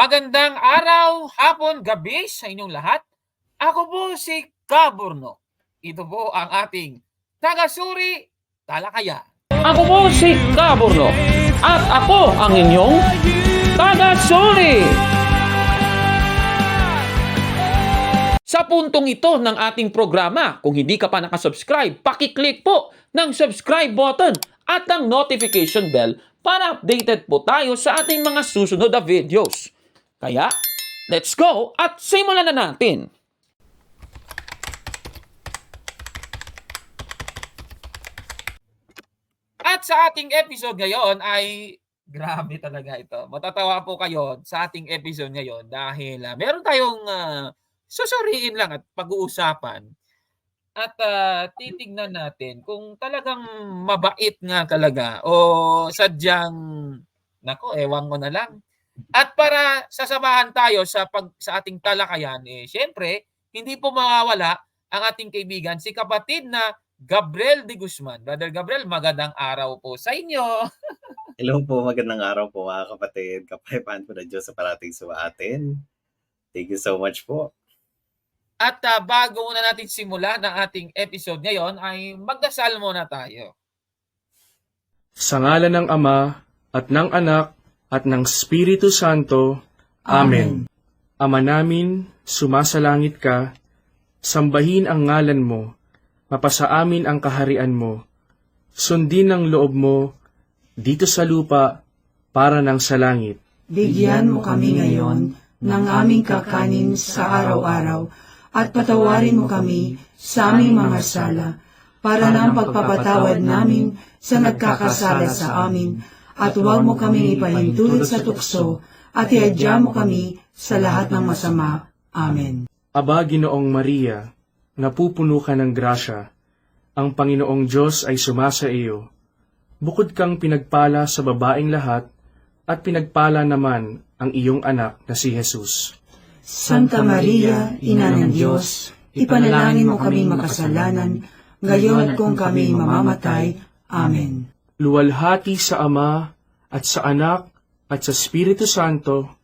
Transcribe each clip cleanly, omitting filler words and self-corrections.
Magandang araw, hapon, gabi sa inyong lahat. Ako po si Kaburno. Ito po ang ating taga-suri talakayan. Ako po si Kaburno at ako ang inyong taga-suri. Sa puntong ito ng ating programa, kung hindi ka pa nakasubscribe, pakiclick po ng subscribe button at ang notification bell para updated po tayo sa ating mga susunod na videos. Kaya, let's go at simulan na natin! At sa ating episode ngayon ay, grabe talaga ito. Matatawa po kayo sa ating episode ngayon dahil meron tayong susuriin lang at pag-uusapan. At titignan natin kung talagang mabait nga talaga o sadyang, nako, ewan ko na lang. At para sasamahan tayo sa ating talakayan, siyempre, hindi po mawawala ang ating kaibigan, si kapatid na Gabriel de Guzman. Brother Gabriel, magandang araw po sa inyo. Hello po, magandang araw po mga kapatid. Kapayapaan po na Diyos sa parating sa atin. Thank you so much po. At bago muna natin simulan ang ating episode ngayon, ay magdasal muna tayo. Sa ngalan ng Ama, at ng Anak, at ng Espiritu Santo. Amen. Ama namin, sumasalangit ka, sambahin ang ngalan mo, mapasa amin ang kaharian mo, sundin ang loob mo, dito sa lupa, para ng sa langit. Bigyan mo kami ngayon ng aming kakanin sa araw-araw, at patawarin mo kami sa aming mga sala, para ng pagpapatawad namin sa nagkakasala sa amin, at huwag mo kaming ipahintulot sa tukso, at iadya mo kami sa lahat ng masama. Amen. Aba, Ginoong Maria, napupuno ka ng grasya, ang Panginoong Diyos ay sumasa iyo. Bukod kang pinagpala sa babaeng lahat, at pinagpala naman ang iyong anak na si Jesus. Santa Maria, Ina ng Diyos, ipanalangin mo kaming makasalanan, ngayon at kung kami mamamatay. Amen. Luwalhati sa Ama, at sa Anak, at sa Espiritu Santo,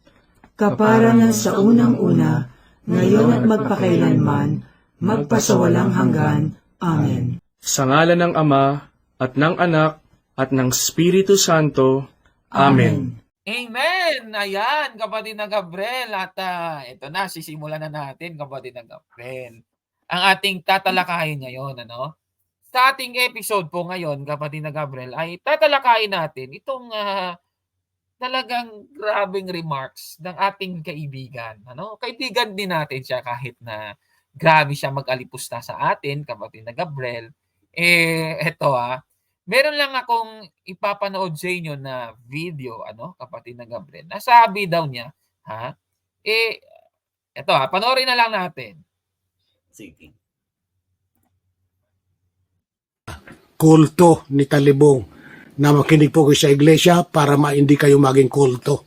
Kaparangan sa unang-una, ngayon at magpakailanman, magpasawalang hanggan. Amen. sa ngalan ng Ama, at ng Anak, at ng Espiritu Santo. Amen. Amen! Ayan, kapatid na Gabriel. At ito na, sisimulan na natin, kapatid na Gabriel. Ang ating tatalakayin ngayon, ano? Sa ating episode po ngayon, kapatid na Gabriel, ay tatalakayin natin itong talagang grabing remarks ng ating kaibigan. Ano? Kaibigan din natin siya kahit na grabe siya mag-alipusta sa atin, kapatid na Gabriel. Eto meron lang akong ipapanood sa inyo na video, kapatid na Gabriel. Nasabi daw niya, eto panoorin na lang natin. Sige. Kulto ni Talibong na makinig po kayo sa iglesia para hindi kayo maging kulto.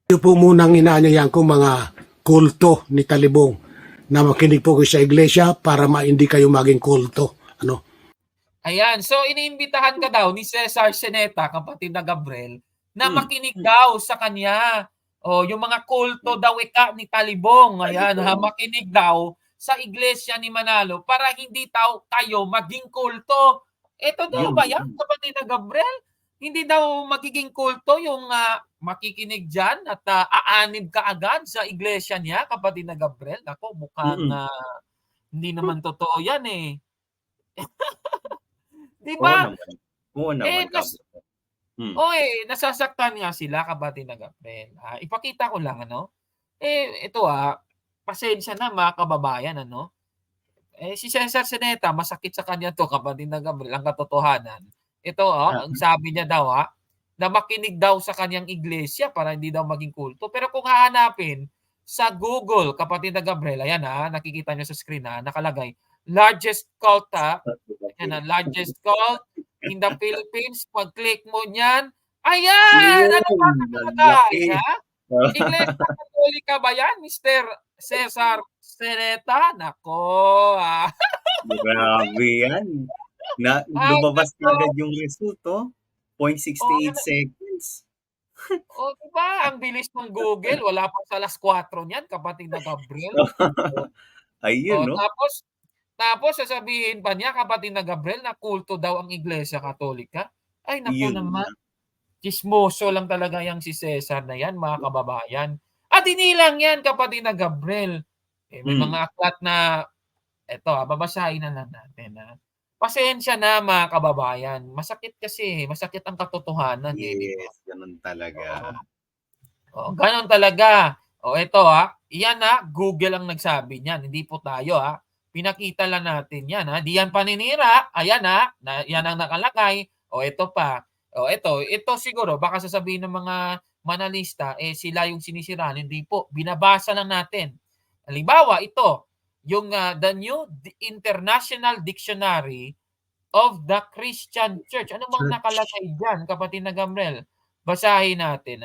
Ito po munang inaanyayan ko mga kulto ni Talibong na makinig po kayo sa iglesia para hindi kayo maging kulto. Ayan, so iniimbitahan ka daw ni Cesar Seneta, kapatid na Gabriel, na makinig daw sa kanya. O, yung mga kulto daw ni Talibong, ayan, makinig daw sa iglesia ni Manalo para hindi daw kayo maging kulto. Ito daw ba yan, kapatid na Gabriel? Hindi daw magiging kulto yung makikinig dyan at aanib ka agad sa iglesia niya, kapatid na Gabriel? Ako, mukhang hindi naman totoo yan eh. Diba? Oo naman. Nasasaktan nga sila, kapatid na Gabriel. Ipakita ko lang, ito pasensya na mga kababayan, si Cesar Seneta, masakit sa kanya to, kapatid na Gabriel, ang katotohanan. Ito, ang sabi niya daw, na makinig daw sa kanyang iglesia para hindi daw maging kulto. Pero kung hahanapin sa Google, kapatid na Gabriel, ayan nakikita niyo sa screen nakalagay, largest cult, largest cult in the Philippines. Pag-click mo niyan, ayan! Ano ba nakalagay, Iglesia Katolika ba yan, Mr. Cesar Seneta? Nako, Grabe yan. Lumabas na agad yung resulto. 0.68 seconds. O, 'di ba ang bilis ng Google, wala pa sa 4:00 niyan, kapatid na Gabriel. O Ayun, no? tapos tapos sasabihin pa niya, kapatid na Gabriel, na kulto daw ang Iglesia Katolika. Ay naku Yun naman, lang. tsismoso lang talaga 'yang si Cesar na 'yan, mga kababayan. At hindi lang 'yan, kapatid na Gabriel, may Hmm. mga aklat na eto, babasahin na lang natin, Pasensya na, mga kababayan, masakit kasi, masakit ang katotohanan, 'di ba? Yes, ganun talaga. Oo. Oo, gano'n talaga. O eto, iyan, Google ang nagsabi niyan, hindi po tayo, Pinakita lang natin 'yan, 'di yan paninira, ayan, na 'yan ang nakalagay. O eto pa, o ito siguro baka sasabihin ng mga manalista, sila yung sinisiraan, hindi po, binabasa lang natin. Halimbawa ito, yung, The New International Dictionary of the Christian Church. Ano bang Church. nakalagay diyan, kapatid na Gabriel? Basahin natin,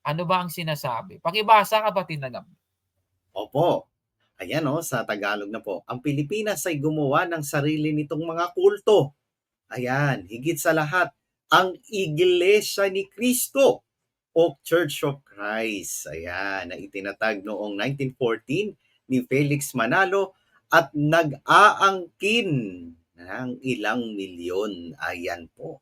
ano ba ang sinasabi? Pakibasa, kapatid na Gabriel. Opo. Ayan, sa Tagalog na po. Ang Pilipinas ay gumawa ng sarili nitong mga kulto. Ayan, higit sa lahat, ang Iglesia ni Cristo o Church of Christ. Ayan, na itinatag noong 1914 ni Felix Manalo at nag-aangkin ng ilang milyon. Ayan po.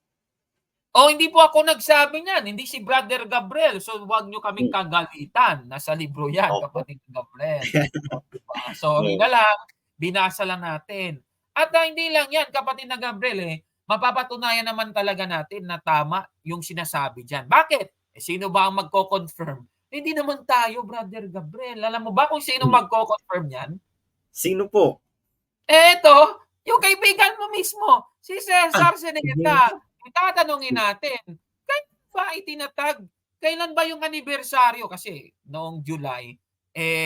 Oh, hindi po ako nagsabi niyan, hindi si Brother Gabriel. So, huwag niyo kaming Hmm. kagalitan. Nasa libro 'yan, Opo. kapatid Gabriel. O, 'di ba? Sorry Oo. na lang, binasa lang natin. At, hindi lang 'yan, kapatid na Gabriel, mapapatunayan naman talaga natin na tama yung sinasabi diyan. Bakit? Sino ba ang magko-confirm? Hindi naman tayo, Brother Gabriel. Alam mo ba kung sino Hmm. magko-confirm niyan? Sino po? Eto, yung kaibigan mo mismo, si Ah, Cesar sige. Ceneta. Tatanungin natin, kailan ba itinatag? Kailan ba yung anibersaryo? Kasi noong July,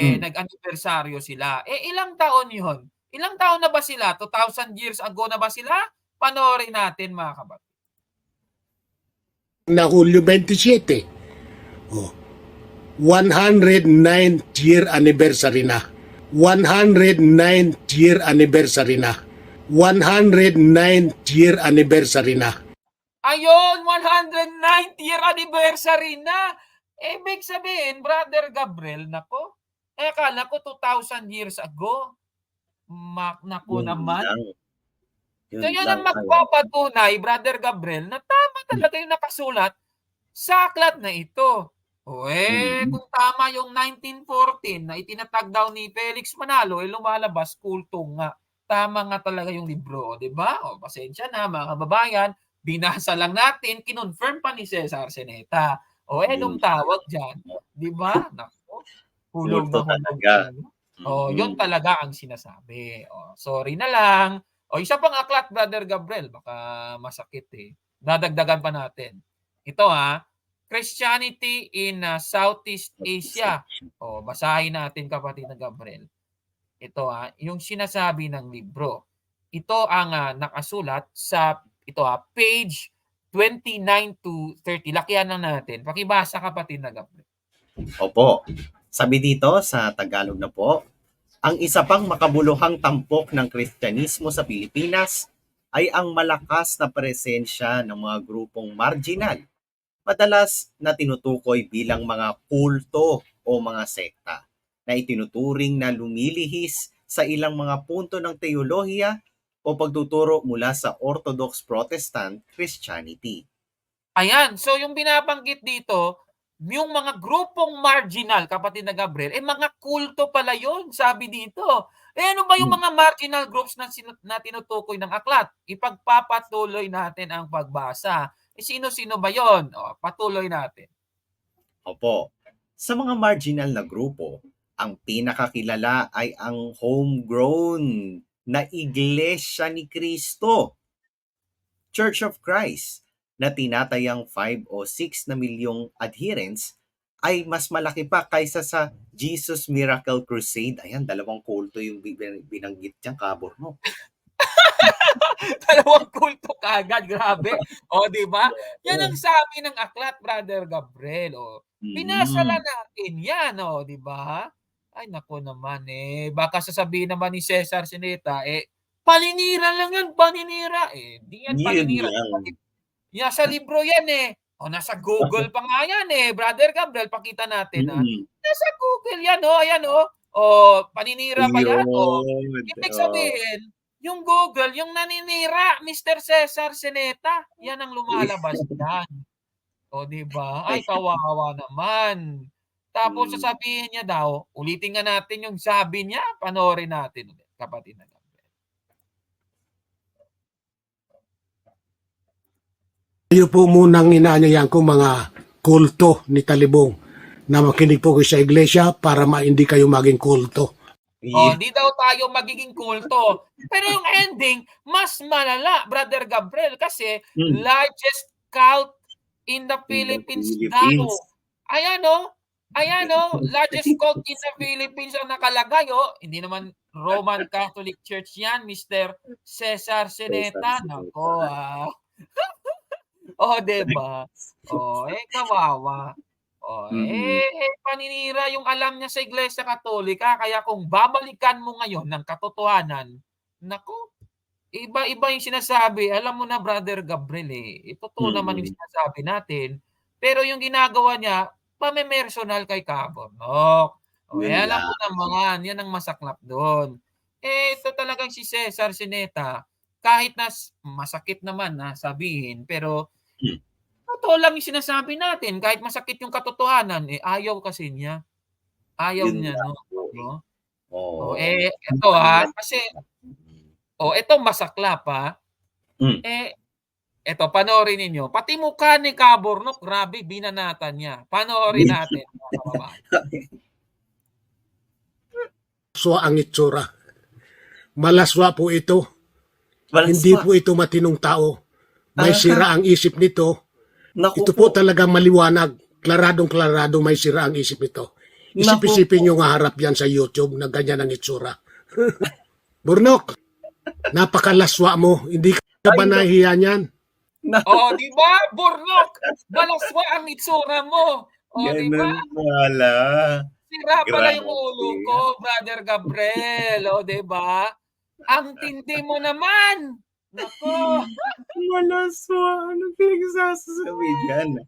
Hmm. nag-anibersaryo sila. Ilang taon yun? Ilang taon na ba sila? 2,000 years ago na ba sila? Panoorin natin, mga kapatid. Na Hulyo 27. Oh, 109th year anniversary na. 109th year anniversary na. 109th year anniversary na. Ayun, 109th year anniversary na. Ibig sabihin, Brother Gabriel, nako, akala ko 2,000 years ago. Naku Yun naman. lang. So Yun yun lang ang ay magpapatunay, Brother Gabriel, na tama talaga yung nakasulat sa aklat na ito. mm. Kung tama yung 1914 na itinatag daw ni Felix Manalo, lumalabas kulto nga. Tama nga talaga yung libro, 'di ba? Pasensya na, mga kababayan, binasa lang natin, kinonfirm pa ni Cesar Ceneta. Yun Anong tawag diyan, 'di ba? Naku, hulog multo na hulog talaga. talaga. Yun Mm. talaga ang sinasabi. Sorry na lang. Isa pang aklat, Brother Gabriel, baka masakit, dadagdagan pa natin. Ito, Christianity in, Southeast Asia. Basahin natin, kapatid na Gabriel. Ito, yung sinasabi ng libro. Ito ang, nakasulat sa page 29 to 30. Lakihan lang natin. Pakibasa, kapatid na Gabriel. Opo. Sabi dito sa Tagalog na po, ang isa pang makabuluhang tampok ng Kristyanismo sa Pilipinas ay ang malakas na presensya ng mga grupong marginal, madalas na tinutukoy bilang mga kulto o mga sekta, na itinuturing na lumilihis sa ilang mga punto ng teolohiya o pagtuturo mula sa Orthodox Protestant Christianity. Ayan, so yung binabanggit dito, yung mga grupong marginal, kapatid na Gabriel, mga kulto pala yun, sabi dito. Ano ba yung Hmm. mga marginal groups na tinutukoy ng aklat? Ipagpapatuloy natin ang pagbasa. Sino-sino ba yon? Patuloy natin. Opo. Sa mga marginal na grupo, ang pinakakilala ay ang homegrown na Iglesia ni Cristo, Church of Christ, na tinatayang 5 o 6 na milyong adherents ay mas malaki pa kaysa sa Jesus Miracle Crusade. Ayan, 2 kulto yung binanggit dyan, kabor mo. Dalawang kulto kaagad, grabe. Di ba? Yan ang sabi ng aklat, Brother Gabriel. Binasa Mm. lang natin yan, di ba? Ay, naku naman, baka sasabihin naman ni Cesar Ceneta, paninira lang yan, paninira. Di yan Yun paninira. lang. Sa libro yan, O nasa Google pa nga yan eh. Brother Gabriel, pakita natin ha. Mm. Nasa Google yan o. Ayan o. O, paninira pa yan o. Yun. Ibig sabihin, yung Google, yung naninira, Mr. Cesar Sineta, yan ang lumalabas yan. O, diba? Ay, kawawa naman. Tapos sasabihin niya daw, ulitin nga natin yung sabi niya, panoorin natin ulit, kapatid na Gabriel. Kayo po munang inaanyayahan ko mga kulto ni Talibong na makinig po kayo sa iglesia para hindi kayo maging kulto. Oh, di daw tayo magiging kulto. Pero yung ending, mas malala, Brother Gabriel, kasi largest cult in the Philippines daw. Ayan o. Ayan o. Largest cult in the Philippines ang nakalagay o. Hindi naman Roman Catholic Church yan, Mr. Cesar Sineta. Nako Oh, diba? Oh, kawawa. Oh, paninira yung alam niya sa Iglesia Katolika. Kaya kung babalikan mo ngayon ng katotohanan, nako, iba-iba yung sinasabi. Alam mo na, Brother Gabriel totoo naman yung sinasabi natin. Pero yung ginagawa niya, pamemersonal kay Cabornok. Alam mo naman, yan ang masaklap doon. Ito talagang si Cesar Sineta, kahit na masakit naman na sabihin, pero totoo lang yung sinasabi natin. Kahit masakit yung katotohanan, ayaw kasi niya. Ayaw niya, no? Ito kasi, ito masaklap ito, panoorin ninyo. Pati mukha ni Cabornok, grabe, binanatan niya. Panoorin natin. Malaswa ang itsura. Malaswa po ito. Hindi po ito matinong tao. May sira ang isip nito. Ito po talaga maliwanag. Klaradong-klarado may sira ang isip nito. Isip-isipin nyo nga harap yan sa YouTube na ganyan ang itsura. Burnok, napakalaswa mo. Hindi ka ba nahihiya niyan? Di ba? Burnok, malaswa ang itsura mo. Di ba? Wala. Sira pala yung ulo ko, Brother Gabriel. Di ba? Ang tindi mo naman. Nako. Malaswa. Anong pinagsasasabi dyan?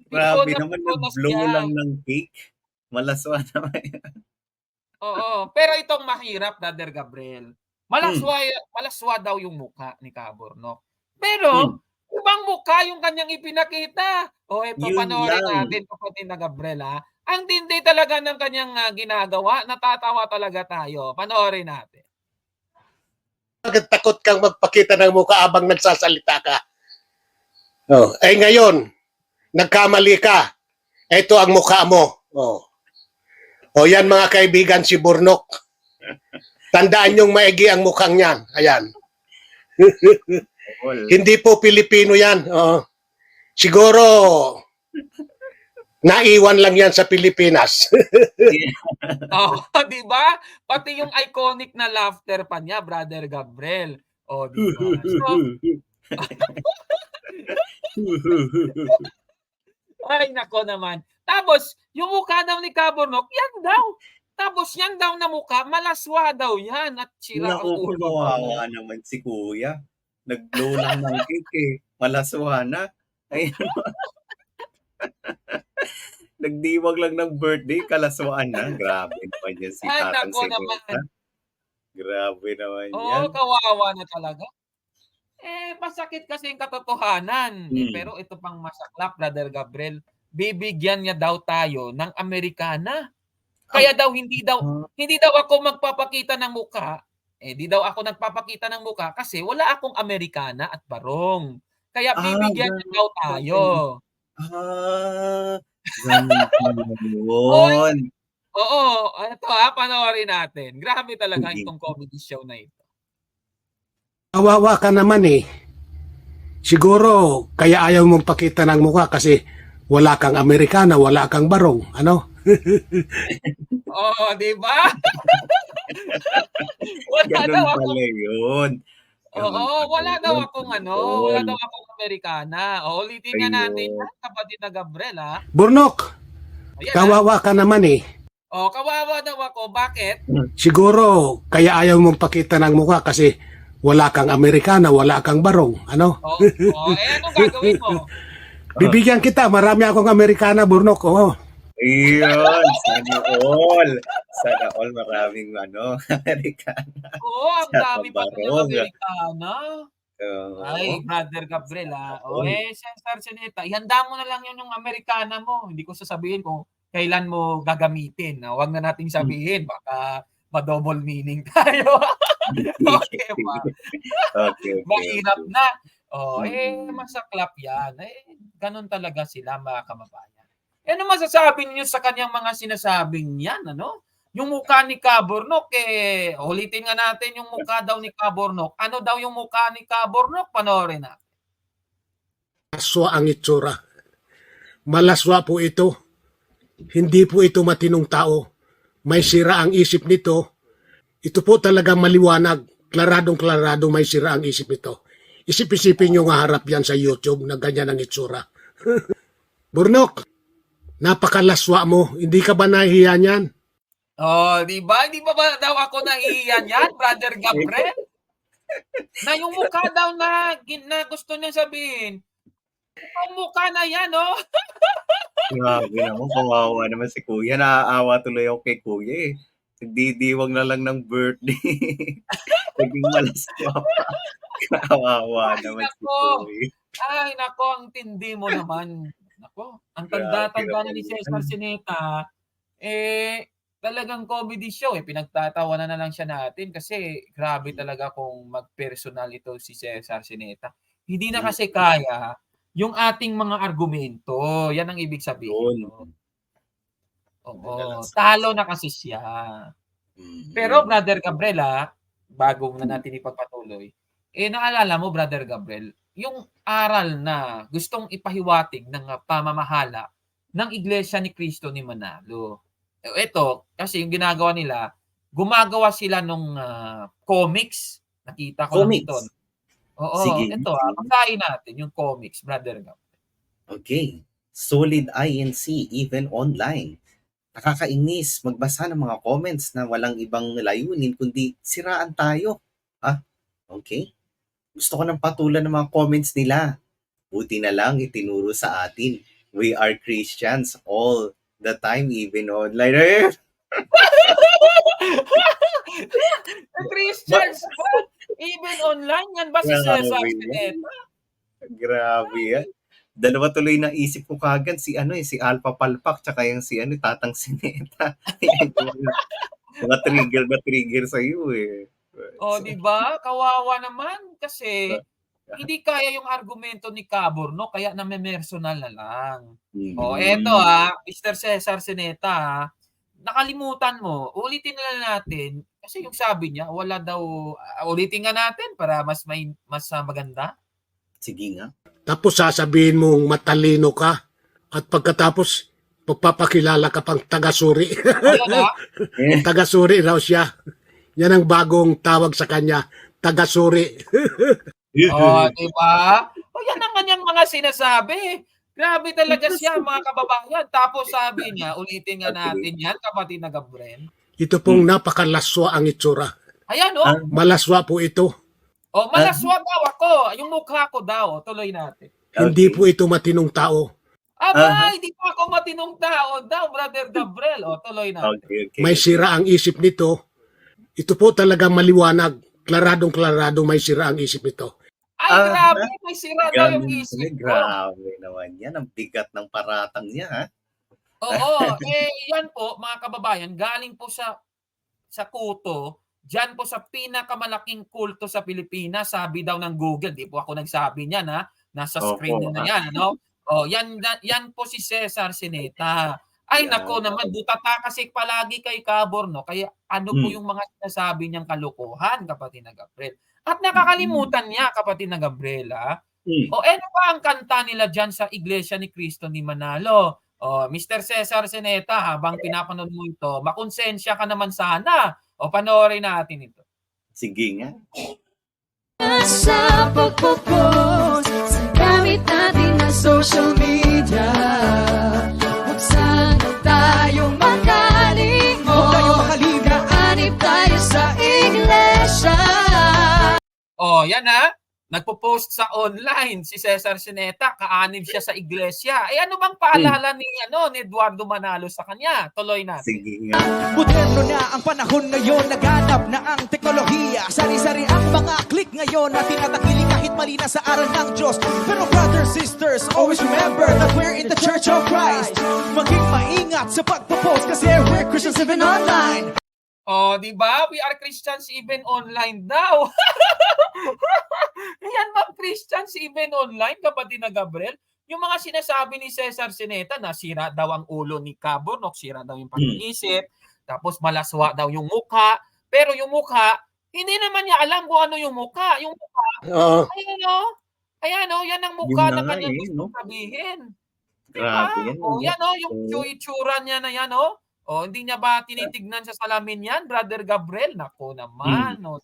Grabe naman, nag-blow lang ng cake. Malaswa naman yan. Oo. Pero itong mahirap, Brother Gabriel. Malaswa daw yung mukha ni Cabornok. Pero, ibang mukha yung kanyang ipinakita. Ito, panoorin natin, kapatid na Gabriel, Ang tindi talaga ng kanyang ginagawa. Natatawa talaga tayo. Panoorin natin. Bakit takot kang magpakita ng mukha abang nagsasalita ka? Ngayon, nagkamali ka. Ito ang mukha mo. Yan mga kaibigan, si Burnok. Tandaan niyong maigi ang mukhang yan. Ayan. Hindi po Pilipino yan. Siguro, naiwan lang yan sa Pilipinas. Di ba? Pati yung iconic na laughter pa niya, Brother Gabriel. Di ba? Ay, nako naman. Tapos, yung mukha daw ni Cabornok, yan daw. Tapos, yan daw na mukha, malaswa daw yan. At sira ang ulo. Kawawa naman si Kuya. Nag-blow lang ng cake Malaswa na. Ayun. Nagdiwag lang ng birthday, kalaswaan na. Grabe naman yan si Tatang Sineta. Grabe naman yan. Kawawa na talaga. Masakit kasi yung katotohanan. Pero ito pang masaklap, Brother Gabriel. Bibigyan niya daw tayo ng Amerikana. Kaya daw hindi daw ako magpapakita ng mukha. Di daw ako nagpapakita ng mukha kasi wala akong Amerikana at barong. Kaya bibigyan niya daw tayo. Ganun. Ito panoorin natin. Grabe talaga itong comedy show na ito. Kawawa ka naman Siguro, kaya ayaw mong pakita ng mukha kasi wala kang Amerikana, wala kang barong. Ano? Di ba? Wala daw ako. Yun. Wala daw akong wala daw akong Amerikana. Ulitin nga natin yan, kapatid na Gabriel, Burnok, kawawa ka naman kawawa daw ako. Bakit? Siguro, kaya ayaw mong pakita ng mukha kasi wala kang Amerikana, wala kang barong. Ano? Anong gagawin mo? Bibigyan kita, marami akong Amerikana, Burnok. Oh. Ayun, sana all. Sana all maraming Amerikana Oo, ang sa dami pa nilang kabarong. Amerikana. Ay, Oo. Brother Gabriel, O, All. Cesar Sineta, ihanda mo na lang yun yung Amerikana mo. Hindi ko sasabihin kung kailan mo gagamitin. Huwag na nating sabihin, baka ma-double meaning tayo. Okay ba? Okay. Mahirap na. Mm. Masaklap yan. Ganun talaga sila, mga kababayan. Ano masasabi niyo sa kanyang mga sinasabing yan, ano? Yung mukha ni Cabornok, ulitin nga natin yung mukha daw ni Cabornok. Ano daw yung mukha ni Cabornok? Panoorin na. Malaswa ang itsura. Malaswa po ito. Hindi po ito matinong tao. May sira ang isip nito. Ito po talagang maliwanag. Klaradong-klarado may sira ang isip nito. Isip-isipin nyo nga harap yan sa YouTube na ganyan ang itsura. Burnok, napakalaswa mo. Hindi ka ba nahihiya niyan? Di ba? Hindi ba daw ako nahihiyan yan, Brother Gabriel? Na yung mukha daw na gusto niya sabihin, ang mukha na yan, Grabe naman, kawawa naman si Kuya. Naaawa tuloy ako kay Kuya eh. Nagdidiwang na lang ng birthday. Naging malaswa pa. Kawawa Ay, naman si nako. Kuya. Ay, nako, ang tindi mo naman. Nako, ang Grabe tanda-tanda naman ni yan. Cesar Sineta, talagang comedy show, pinagtatawanan na lang siya natin kasi grabe talaga kung mag-personal ito si Cesar Sineta. Hindi na kasi kaya yung ating mga argumento. Yan ang ibig sabihin. Yun. Oo, talo na kasi siya. Pero Brother Gabriel, bago na natin ipagpatuloy, naalala mo, Brother Gabriel, yung aral na gustong ipahiwatig ng pamamahala ng Iglesia ni Cristo ni Manalo. Ito, kasi yung ginagawa nila, gumagawa sila nung comics. Nakita ko lang ito. Comics. Oo, Sige. ito basahin natin yung comics, Brother Gabriel. Okay. Solid INC, even online. Nakakainis magbasa ng mga comments na walang ibang layunin kundi siraan tayo. Okay. Gusto ko ng patulan ng mga comments nila. Buti na lang itinuro sa atin. We are Christians all the time, even online. Christians, even online, yan ba si Cesar Sineta? Grabe yan. Dalawa tuloy na isip ko kagad si Alpha Palpak tsaka yung Tatang Sineta. mga trigger sa iyo eh. Di ba? Kawawa naman kasi hindi kaya yung argumento ni Caborno kaya namemersonal na lang. Eto Mr. Cesar Sineta, nakalimutan mo. Ulitin na lang natin kasi yung sabi niya wala daw, ulitin nga natin para mas maganda. Sige nga. Tapos sasabihin mong matalino ka at pagkatapos pagpapakilala ka pang taga-suri. Taga-suri raw siya. Yan ang bagong tawag sa kanya, taga-suri. Di ba? Yan ang kanyang mga sinasabi. Grabe talaga siya, mga kababayan. Tapos sabi niya, ulitin nga natin yan, kapatid na Gabriel. Ito pong napakalaswa ang itsura. Ayan, Malaswa po ito. Malaswa daw ako. Yung mukha ko daw. Tuloy natin. Hindi po ito matinong tao. Hindi pa ako matinong tao daw, Brother Gabriel. Tuloy natin. Okay. May sira ang isip nito. Ito po talaga maliwanag. Klaradong-klarado may sira ang isip nito. Ay, grabe. May sira daw yung isip ko. Grabe naman yan. Ang bigat ng paratang niya, ha? Oo. Yan po, mga kababayan, galing po sa kuto. Diyan po sa pinakamalaking kulto sa Pilipinas, sabi daw ng Google, di po ako nagsabi niyan nasa screen na yan, yan po si Cesar Sineta. Ay nako naman, butata kasi palagi kay Caborno, kaya ano po yung mga sinasabi niyang kalokohan, kapatid na Gabriel. At nakakalimutan niya, kapatid na Gabriel, ano pa ang kanta nila diyan sa Iglesia ni Cristo ni Manalo? Mr. Cesar Sineta, habang pinapanood mo ito, makonsensya ka naman sana. Panoorin natin ito. Sige nga. Sa pagpo-post sa gamit natin na social media, kung saan tayo makalinga, anip tayo sa iglesia. Yan nagpo-post sa online si Cesar Sineta, kaanib siya sa iglesia. Eh ano bang paalala ni Eduardo Manalo sa kanya? Tuloy natin. Sige nga. Moderno na ang panahon ngayon, naganap na ang teknolohiya. Sari-sari ang mga click ngayon na tinatakili kahit mali na sa aral ng Diyos. Pero brothers, sisters, always remember that we're in the Church of Christ. Maging maingat sa pagpo-post kasi we're Christians even online. Oh, di ba? We are Christians even online daw. Yan ba Christians even online, kapatid na Gabriel? Yung mga sinasabi ni Cesar Sineta na sira daw ang ulo ni Caburnok, sira daw yung pag-iisip, tapos malaswa daw yung mukha. Pero yung mukha, hindi naman niya alam kung ano yung mukha. Yung mukha, ayan o, yan ang mukha Yun na na nga kanyang eh, gusto no? sabihin. Grabe yan. O, yan o, yung Oo. itsura niya na yan o. O, hindi niya ba tinitignan sa salamin yan, Brother Gabriel? Nako naman. O,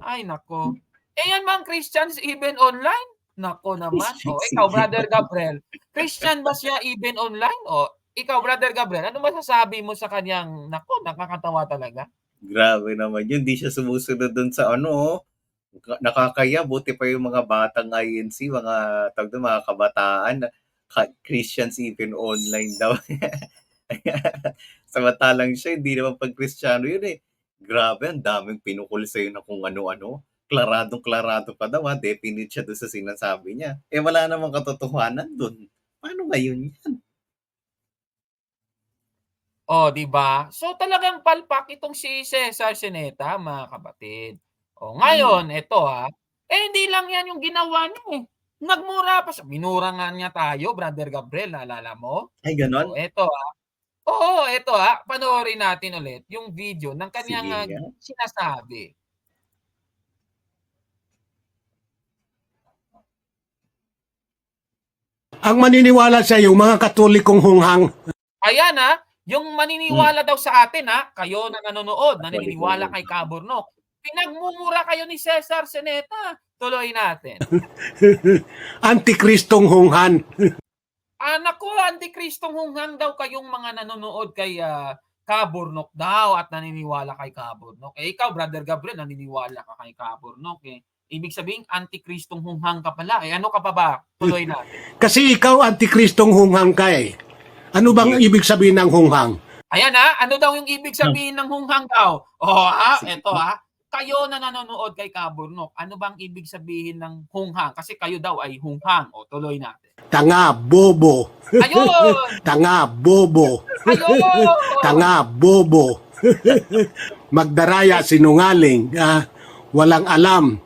ay, nako. Eh, yan mga Christians even online? Nako naman. O, ikaw, Brother Gabriel, Christian ba siya even online? O, ikaw, Brother Gabriel, ano masasabi mo sa kanyang, nako, nakakatawa talaga? Grabe naman yun. Di siya sumusunod dun sa nakakaya. Buti pa yung mga batang INC, mga kabataan, Christians even online daw. Samantalang siya, hindi naman pag-Kristiyano yun eh. Grabe, ang daming pinukul sa'yo na kung ano-ano. Klaradong-klarado pa daw, definite siya doon sa sinasabi niya. Eh wala namang katotohanan doon. Paano ngayon yan? O, di ba? So talagang palpak itong si Cesar Sineta, mga kapatid. O, ngayon, ito hindi lang yan yung ginawa niya eh. Nagmura pa siya. Minura nga niya tayo, Brother Gabriel, naalala mo? Ay, ganon? O, ito Oo, ito panoorin natin ulit yung video ng kanyang Sige nga. sinasabi. Ang maniniwala sa iyo, mga Katolikong hunghang. Ayan yung maniniwala daw sa atin kayo na nanonood, na naniniwala kay Caburnok. Pinagmumura kayo ni Cesar Sineta. Tuloy natin. Antikristong hunghan. Naku, antikristong hunghang daw kayong mga nanonood kay Caburnok daw at naniniwala kay Caburnok. Eh ikaw, Brother Gabriel, naniniwala ka kay Caburnok eh. Ibig sabihin, antikristong hunghang ka pala. Eh ano ka pa ba? Tuloy natin. Kasi ikaw antikristong hunghang ka eh. Ano bang ibig sabihin ng hunghang? Ayan ano daw yung ibig sabihin ng hunghang daw? Eto kayo na nanonood kay Caburnok, ano bang ibig sabihin ng hunghang? Kasi kayo daw ay hunghang. O, tuloy natin. Tanga, bobo. Ayun! Tanga, bobo. Ayun! Tanga, bobo. Magdaraya, sinungaling. Walang alam.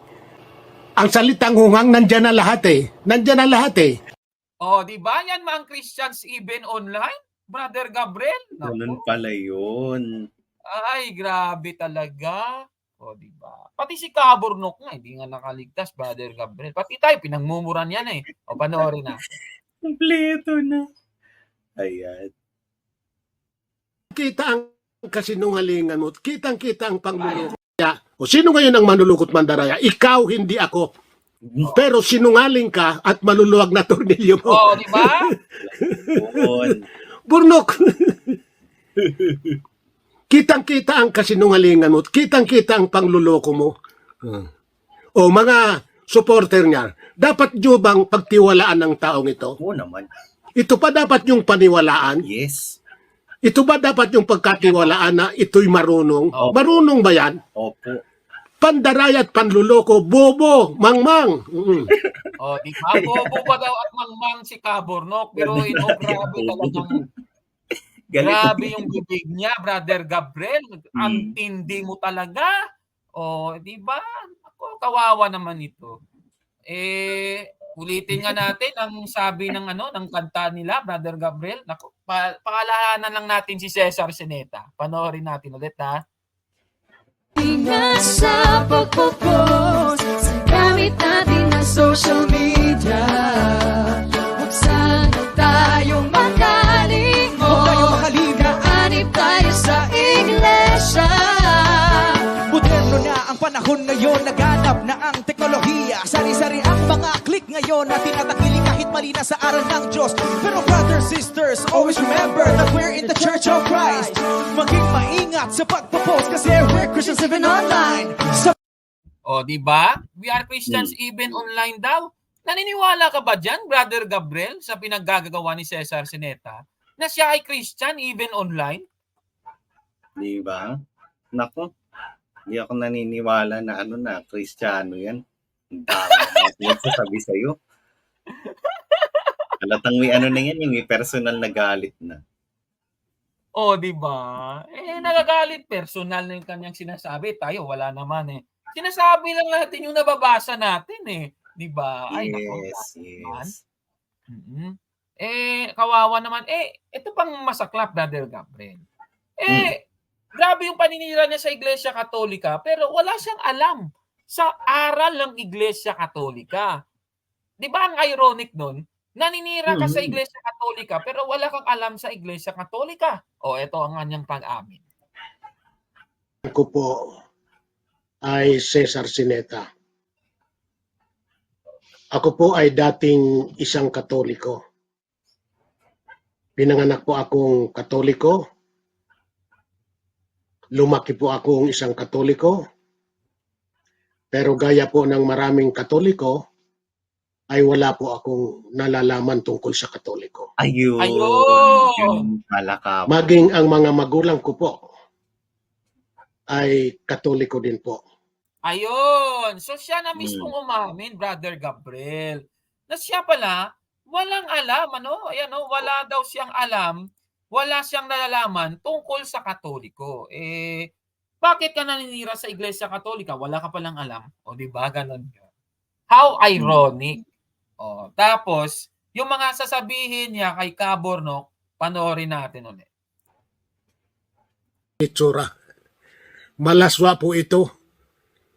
Ang salitang hunghang, nandyan na lahat eh. Nandyan na lahat eh. O, di ba yan mga Christians even online? Brother Gabriel? Ganun pala yun. Ay, grabe talaga. O, di ba? Pati si Caburnok nga, hindi nga nakaligtas, Brother Gabriel. Pati tayo, pinagmumuran yan eh. O, panoorin na. Kompleto na. Ayan. Kita ang kasinungalingan mo. Kitang-kita ang pangluloko. O sino ngayon ang manulukot mandaraya? Ikaw, hindi ako. Pero sinungaling ka at maluluwag na tornilyo mo. O, di ba? Burnok! Kitang-kita ang kasinungalingan mo. Kitang-kita ang pangluloko mo. O mga supporter niya, dapat nyo bang pagtiwalaan ng taong ito? Oo naman. Ito pa dapat yung paniwalaan? Yes. Ito ba dapat yung pagkatiwalaan na ito'y marunong? Opo. Marunong ba yan? Opo. Pandaraya at panluloko, bobo, mangmang. O, di ba? Bobo pa daw at mangmang si Caburnok. Pero grabe talagang grabe yung bibig niya, Brother Gabriel. Ang tindi mo talaga. O, di ba? Ako, kawawa naman ito. Ulitin nga natin ang sabi ng ng kanta nila, Brother Gabriel. Naku, pangalahanan lang natin si Cesar Sineta. Panoorin natin ulit Ingat sa pagpo-post sa gamit natin ng social media. Huwag sana tayong makalimot. Huwag tayong makalimot. Kaanib tayo sa iglesia. Moderno na ang panahon ngayon, naganap na ang teknolohiya. Sari-sari ang mga click ngayon na tinatakili kahit mali na sa aral ng Diyos. Pero brothers, sisters, always remember that we're in the Church of Christ. Maging maingat sa pagpo-post kasi we're Christians even online. O, di ba? We are Christians even online daw. Naniniwala ka ba dyan, Brother Gabriel, sa pinaggagawa ni Cesar Sineta, na siya ay Christian even online? Di ba? Nako, hindi ako naniniwala na ano na, Kristiyano yan. Ang dami na nagsasabi sa'yo. Halatang may ano na yan, yung may personal na galit na. O, di ba? Nagagalit. Personal na yung kanyang sinasabi. Tayo, wala naman eh. Sinasabi lang natin yung nababasa natin eh. Di ba? Ay, nako. Yes. Kawawa naman. Ito pang masaklap, Brother Gabriel. Grabe yung paninira niya sa Iglesia Katolika, pero wala siyang alam sa aral ng Iglesia Katolika. Di ba ang ironic nun? Naninira ka sa Iglesia Katolika, pero wala kang alam sa Iglesia Katolika. O, ito ang kanyang pag-amin. Ako po ay Cesar Sineta. Ako po ay dating isang Katoliko. Pinanganak po akong Katoliko. Lumaki po akong isang Katoliko. Pero gaya po ng maraming Katoliko, ay wala po akong nalalaman tungkol sa Katoliko. Ayun. Ayun! Yun pala ka. Maging ang mga magulang ko po ay Katoliko din po. Ayun! So siya na mismong umamin, Brother Gabriel, na siya pala walang alam, ano? Ayan, no? Wala daw siyang alam, wala siyang nalalaman tungkol sa Katoliko. Bakit ka naninira sa Iglesia Katolika? Wala ka palang alam. O, di ba? Ganon yun. How ironic. O, tapos, yung mga sasabihin niya kay Caborno, panoorin natin ulit. Itsura. Malaswa po ito.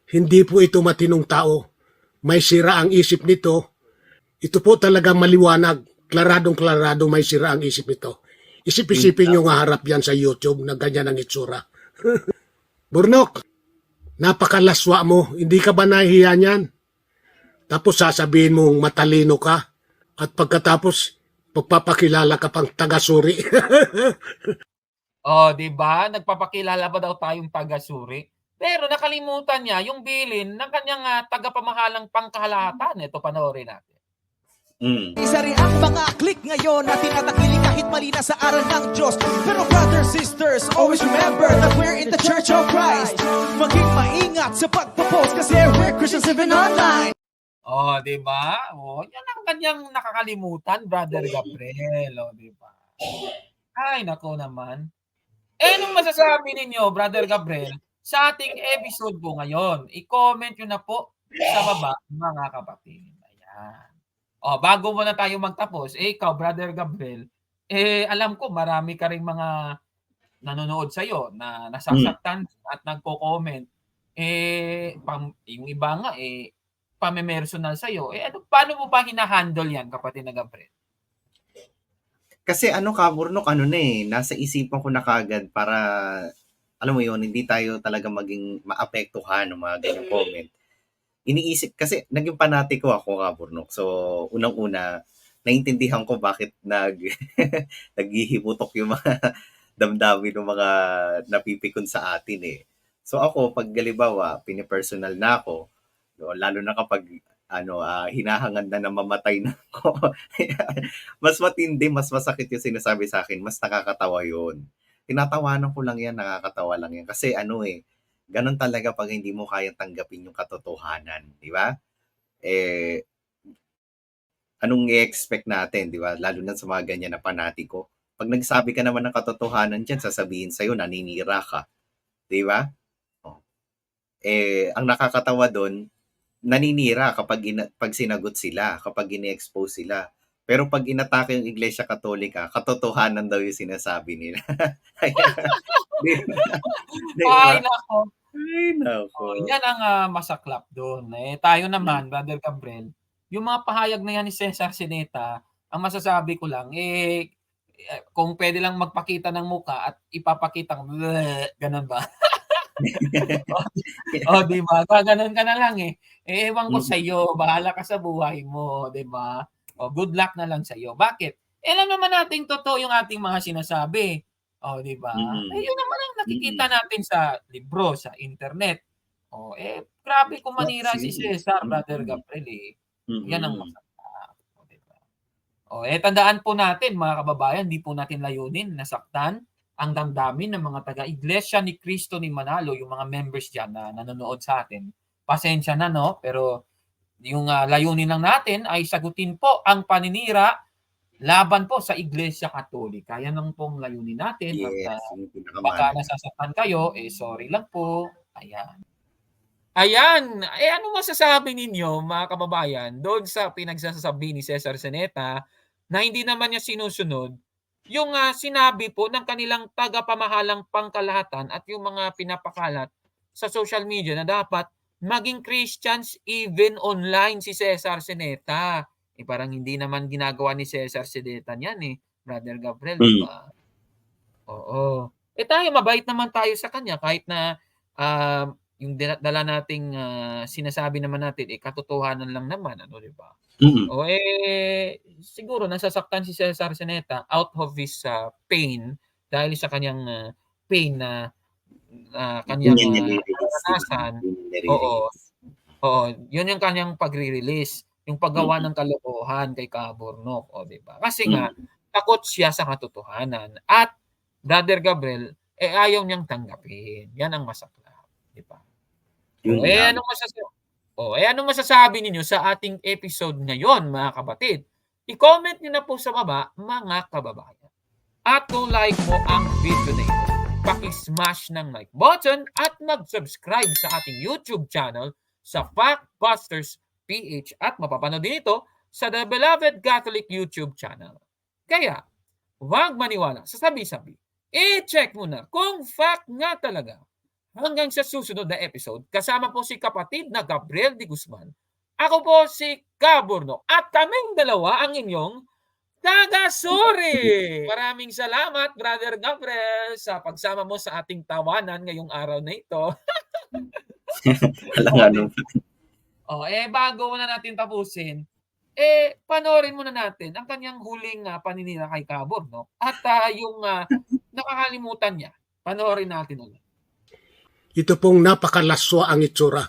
Hindi po ito matinong tao. May sira ang isip nito. Ito po talaga maliwanag. Klaradong-klarado may sira ang isip nito. Isip-isipin nyo nga harap yan sa YouTube na ganyan ang itsura. Burnok, napakalaswa mo. Hindi ka ba nahihiya niyan? Tapos sasabihin mong matalino ka. At pagkatapos, pagpapakilala ka pang taga-suri. O, di ba? Nagpapakilala ba daw tayong taga-suri? Pero nakalimutan niya yung bilin ng kanyang tagapamahalang pangkalahatan. Ito, panoorin natin. Isa rin ang mga click ngayon na tinatakili kahit mali na sa aral ng Diyos. Pero brothers, sisters, always remember that we're in the Church of Christ. Maging maingat sa pagpo-post kasi we're Christians living online. O, di ba? O, yan ang kanyang nakakalimutan, Brother Gabriel. O, di ba? Ay, nako naman. Anong masasabi ninyo, Brother Gabriel, sa ating episode po ngayon? I-comment nyo na po sa baba, mga kapatid. Ayan. O, bago muna tayo magtapos, ikaw, Brother Gabriel, alam ko marami ka ring mga nanonood sa'yo na nasasaktan at nagko-comment. Yung iba nga, pame-personal sa'yo. Paano mo pa hinahandle yan, kapatid na Gabriel? Kasi Kaburnok, nasa isipan ko na kagad para, alam mo yun, hindi tayo talaga maging maapektuhan ng mga ganyang comment. Iniisip, kasi naging panatiko ako, Kaburnok. So, unang-una, naintindihan ko bakit naghihimutok yung mga damdamin ng mga napipikon sa atin eh. So ako, pag galibawa, pinipersonal na ako, lalo na kapag hinahangad na mamatay na ako. Mas matindi, mas masakit yung sinasabi sa akin, mas nakakatawa yun. Tinatawanan ko lang yan, nakakatawa lang yan. Kasi ganun talaga pag hindi mo kayang tanggapin yung katotohanan, di ba? Anong i-expect natin, di ba? Lalo na sa mga ganyan na panatiko. Pag nagsabi ka naman ng katotohanan dyan, sasabihin sa'yo, naninira ka. Di ba? Ang nakakatawa doon, naninira pag sinagot sila, kapag ini-expose sila. Pero pag inatake yung Iglesia Katolika, katotohanan daw yung sinasabi nila. Ay, nako. Ay, nako. Yan ang masaklap doon. Tayo naman, Brother Gabriel, yung mga pahayag na yan ni Cesar Sineta, ang masasabi ko lang, kung pwede lang magpakita ng muka at ipapakita ng ganun ba? Di ba? Gaganon ka na lang ewan ko sa iyo, bahala ka sa buhay mo, di ba? Good luck na lang sa iyo. Bakit? Alam naman nating totoo yung ating mga sinasabi. Di ba? Yun naman ang nakikita natin sa libro, sa internet. Grabe kung manira si Vaccine. Cesar, Brother Gabriel, eh. Yan ang Mm. masaktan. Diba? Tandaan po natin, mga kababayan, di po natin layunin na saktan ang damdamin ng mga taga-Iglesia ni Cristo ni Manalo, yung mga members dyan na nanonood sa atin. Pasensya na, no? Pero yung layunin lang natin ay sagutin po ang paninira laban po sa Iglesia Katolika. Yan lang pong layunin natin. Yes, At yung baka pinakamahalaga. nasasaktan kayo, sorry lang po. Ayan. Ano masasabi ninyo, mga kababayan, doon sa pinagsasabi ni Cesar Zeneta na hindi naman niya sinusunod yung sinabi po ng kanilang tagapamahalang pangkalahatan at yung mga pinapakalat sa social media na dapat maging Christians even online si Cesar Zeneta. Parang hindi naman ginagawa ni Cesar Zeneta niyan, Brother Gabriel, di ba? Oo. Tayo, mabait naman tayo sa kanya kahit na yung dala nating sinasabi naman natin, katotohanan lang naman, di ba? Mm. Siguro nasasaktan si Cesar Zeneta out of his pain dahil sa kanyang pain na kanyang naranasan. Oo. Yun yung kanyang pagre-release, yung paggawa ng kalokohan kay Cabornok, di ba? Kasi nga takot siya sa katotohanan at Brother Gabriel ayaw niyang tanggapin. Yan ang masakla, di ba? Anong masasabi ninyo sa ating episode ngayon, mga kapatid? I-comment niyo na po sa baba, mga kababayan. At kung like mo ang video na ito, paki-smash ng like button at mag-subscribe sa ating YouTube channel sa Factbusters PH at mapapanood din ito sa The Beloved Catholic YouTube channel. Kaya, huwag maniwala sa sabi-sabi. I-check mo na kung fact nga talaga. Hanggang sa susunod na episode, kasama po si kapatid na Gabriel de Guzman. Ako po si Cabornok at kaming dalawa ang inyong taga-suri. Maraming salamat, Brother Gabriel, sa pagsama mo sa ating tawanan ngayong araw na ito. Bago na natin tapusin, panoorin muna natin ang kanyang huling paninira kay Cabornok at yung nakakalimutan niya. Panoorin natin ulit. Ito pong napakalaswa ang itsura.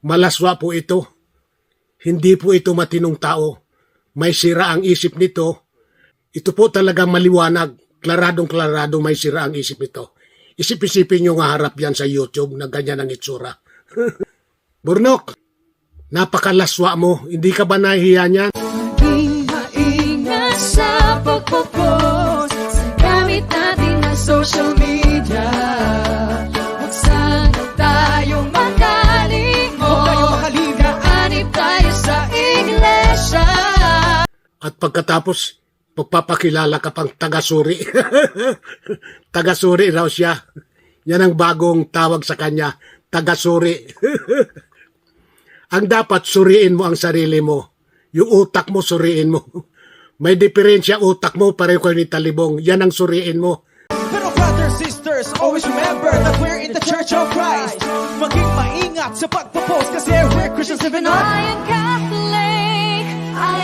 Malaswa po ito. Hindi po ito matinong tao. May sira ang isip nito. Ito po talagang maliwanag. Klaradong-klarado may sira ang isip nito. Isip-isipin nyo nga harap yan sa YouTube na ganyan ang itsura. Bornok, napakalaswa mo. Hindi ka ba nahihiya niyan? Maging maingat sa pagpo-post sa gamit natin ng social media. Huwag sana tayong makalimot. Kaanib tayo sa iglesia. At pagkatapos, pagpapakilala ka pang taga-suri. Taga-suri raw siya. Yan ang bagong tawag sa kanya. Taga-suri. Ang dapat, suriin mo ang sarili mo. Yung utak mo, suriin mo. May diferensya utak mo, pareho kayo ni talibong. Yan ang suriin mo. Pero brothers, sisters, always remember that we're in the Church of Christ. Maging maingat sa pagpo-post kasi we're Christians living on. I am Catholic. I